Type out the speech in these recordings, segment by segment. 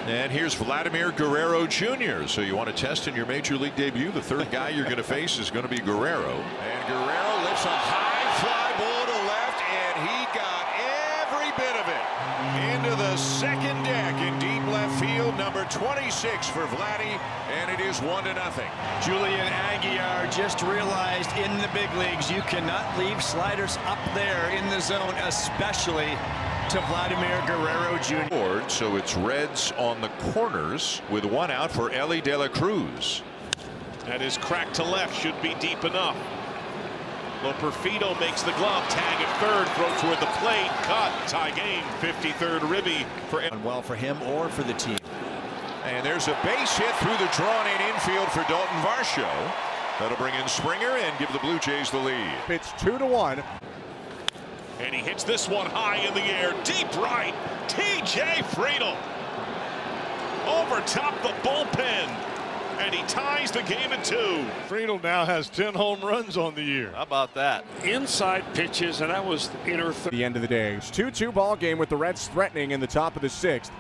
And here's Vladimir Guerrero Jr. So you want to test in your major league debut. The third guy you're going to face is going to be Guerrero. And Guerrero lifts a high fly ball to left, and he got every bit of it into the second deck in deep left field. Number 26 for Vladdy, and it is 1-0. Julian Aguilar just realized in the big leagues you cannot leave sliders up there in the zone, especially to Vladimir Guerrero Jr. So it's Reds on the corners with one out for Elly De La Cruz. That is cracked to left, should be deep enough. Loperfido makes the glove, tag at third, throw toward the plate, cut, tie game. 53rd ribby for well for him or for the team. And there's a base hit through the drawn-in infield for Dalton Varsho. That'll bring in Springer and give the Blue Jays the lead. It's 2-1. And he hits this one high in the air, deep right. TJ Friedl over top the bullpen, and he ties the game at 2. Friedl now has 10 home runs on the year. How about that? Inside pitches, and that was inner third. The end of the day. It's 2-2 ball game with the Reds threatening in the top of the 6th.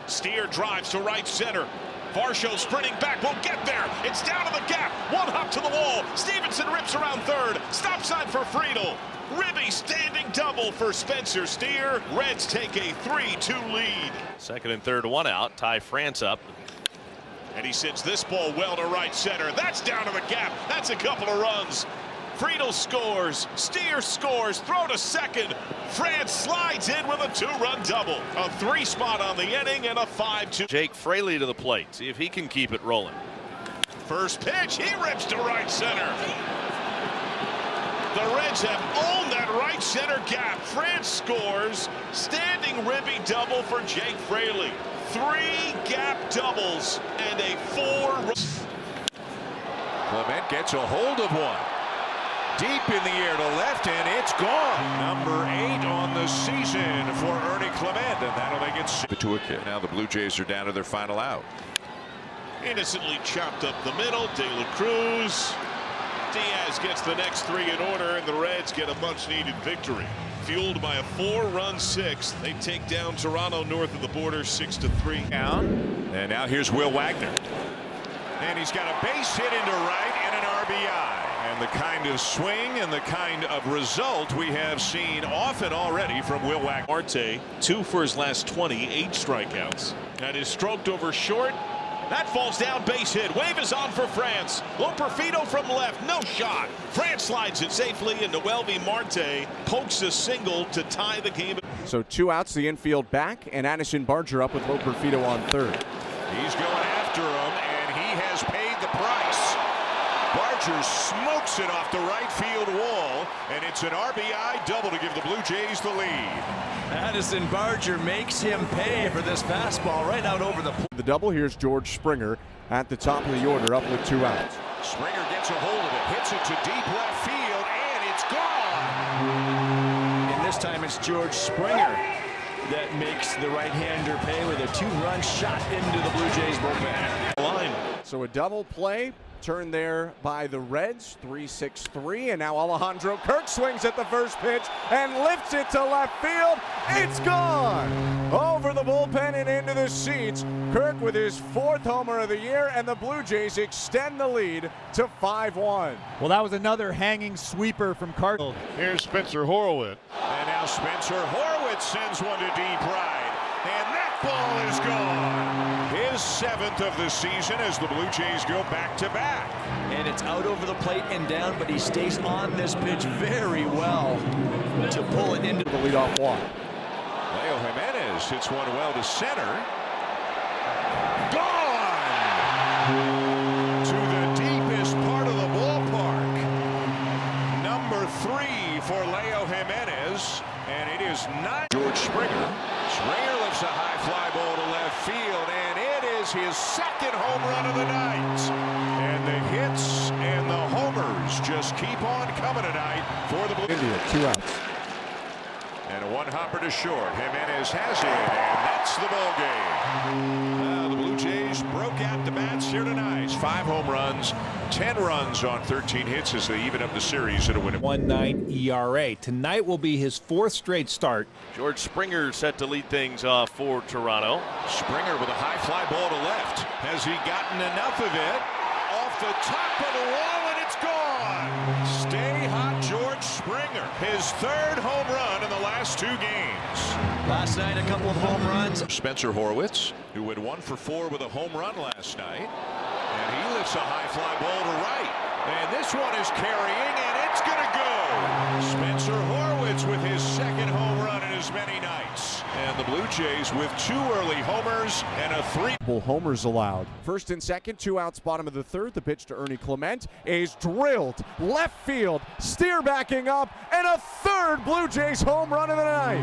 Steer drives to right center. Varsho sprinting back, won't get there. It's down to the gap. One hop to the wall. Stevenson rips around third. Stop sign for Friedl. Ribby standing double for Spencer Steer. Reds take a 3-2 lead. Second and third, one out. Ty France up. And he sends this ball well to right center. That's down to the gap. That's a couple of runs. Friedl scores. Steer scores. Throw to second. France slides in with a 2-run double. A 3-spot on the inning and a 5-2. Jake Fraley to the plate. See if he can keep it rolling. First pitch. He rips to right center. The Reds have owned that right center gap. France scores. Standing ribby double for Jake Fraley. 3 gap doubles and a 4. Clement gets a hold of one. Deep in the air to left, and it's gone. Number 8 on the season for Ernie Clement, and that'll make it to a kick. Now the Blue Jays are down to their final out. Innocently chopped up the middle. De La Cruz. Diaz gets the next 3 in order, and the Reds get a much-needed victory. Fueled by a 4-run 6th, they take down Toronto north of the border 6-3. Down, and now here's Will Wagner. And he's got a base hit into right and an RBI. And the kind of swing and the kind of result we have seen often already from Will Wagner. Marte, 2 for his last 20, 8 strikeouts. That is stroked over short. That falls down, base hit. Wave is on for France. Loperfido from left, no shot. France slides it safely, and Noelvi Marte pokes a single to tie the game. So 2 outs, the infield back, and Addison Barger up with Loperfido on third. He's going after him, and he has paid the price. Barger smokes it off the right field wall, and it's an RBI double to give the Blue Jays the lead. Addison Barger makes him pay for this fastball right out over the plate. The double, here's George Springer at the top of the order up with 2 outs. Springer gets a hold of it, hits it to deep left field, and it's gone. And this time it's George Springer that makes the right-hander pay with a 2-run shot into the Blue Jays bullpen. Line. So a double play turned there by the Reds, 3-6-3, and now Alejandro Kirk swings at the first pitch and lifts it to left field. It's gone! Over the bullpen and into the seats. Kirk with his 4th homer of the year, and the Blue Jays extend the lead to 5-1. Well, that was another hanging sweeper from Cardinal. Here's Spencer Horwitz. And now Spencer Horwitz sends one to deep right, and that ball is gone. His 7th of the season as the Blue Jays go back-to-back. And it's out over the plate and down, but he stays on this pitch very well to pull it into The leadoff walk. Leo Jimenez hits one well to center. Gone! To the deepest part of the ballpark. Number 3 for Leo Jimenez, and it is not George Springer. Springer lifts a high fly ball to left field, and it is his 2nd home run of the night. And the hits and the homers just keep on coming tonight for the Blue. India, 2 outs. And a one-hopper to short. Jimenez has it, and that's the ball game. The Blue Jays broke out the bats here tonight. 5 home runs, 10 runs on 13 hits as they even up the series at a win. 1.9 ERA. Tonight will be his 4th straight start. George Springer set to lead things off for Toronto. Springer with a high fly ball to left. Has he gotten enough of it? Off the top of the wall, and it's gone. Stay hot, George Springer. His 3rd home run in the last 2 games. Last night, a couple of home runs. Spencer Horwitz, who went 1 for 4 with a home run last night. And he lifts a high fly ball to right. And this one is carrying, and it's going to go. Spencer Horwitz with his 2nd home run in as many nights. And the Blue Jays with 2 early homers and a 3. Homers allowed. 1st and 2nd, 2 outs, bottom of the 3rd. The pitch to Ernie Clement is drilled left field. Steer backing up, and a 3rd Blue Jays home run of the night.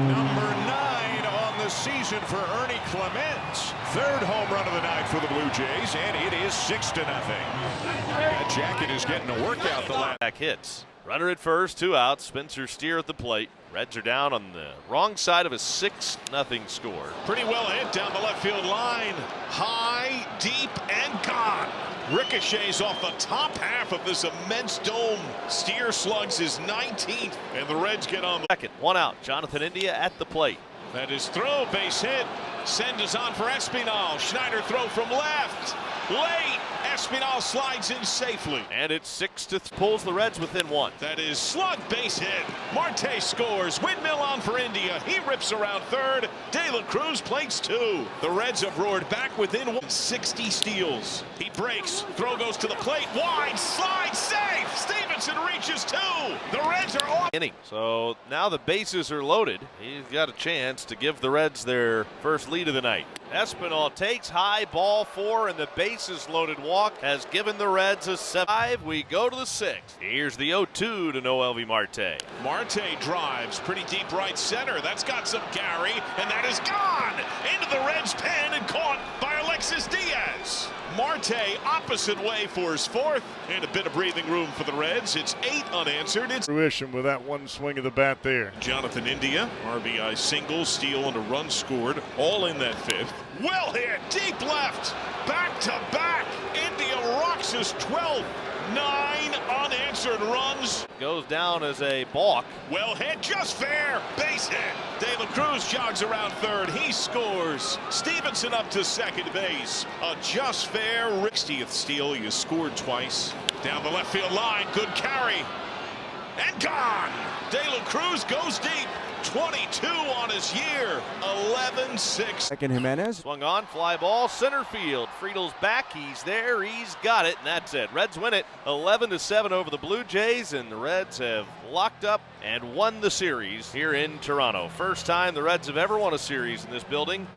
Number 9 on the season for Ernie Clement. 3rd home run of the night for the Blue Jays, and it is 6-0. That jacket is getting a workout the last. Back hits. Runner at first, 2 outs. Spencer Steer at the plate. Reds are down on the wrong side of a 6-0 score. Pretty well hit down the left field line. High, deep, and gone. Ricochets off the top half of this immense dome. Steer slugs his 19th, and the Reds get on the Second, 1 out. Jonathan India at the plate. That is throw, base hit. Send is on for Espinal. Schneider throw from left. Late. Espinal slides in safely. And it's 6-3. Pulls the Reds within 1. That is slug base hit. Marte scores. Windmill on for India. He rips around 3rd. De La Cruz plates 2. The Reds have roared back within 60 steals. He breaks. Throw goes to the plate. Wide. Slide. Safe. Stevenson reaches 2. The Reds are on. Inning. So now the bases are loaded. He's got a chance to give the Reds their first lead of the night. Espinal takes high, ball 4, and the bases loaded walk has given the Reds a 7-5. We go to the 6th. Here's the 0-2 to Noelvi Marte. Marte drives pretty deep right center. That's got some Gary, and that is gone into the Reds' pen and caught by Alexis Diaz. Marte opposite way for his 4th, and a bit of breathing room for the Reds. It's 8 unanswered. It's Fruition with that one swing of the bat there. Jonathan India, RBI single, steal, and a run scored, all in that 5th. Well hit, deep left, back to back. India rocks his 12th. 9 unanswered runs. Goes down as a balk. Well hit, just fair. Base hit. De La Cruz jogs around 3rd. He scores. Stevenson up to 2nd base. A just fair 60th steal. He has scored twice. Down the left field line. Good carry. And gone. De La Cruz goes deep. 22 on his year. 11-6. Second, Jimenez. Swung on, fly ball, center field. Friedel's back, he's there, he's got it, and that's it. Reds win it 11-7 over the Blue Jays, and the Reds have locked up and won the series here in Toronto. First time the Reds have ever won a series in this building.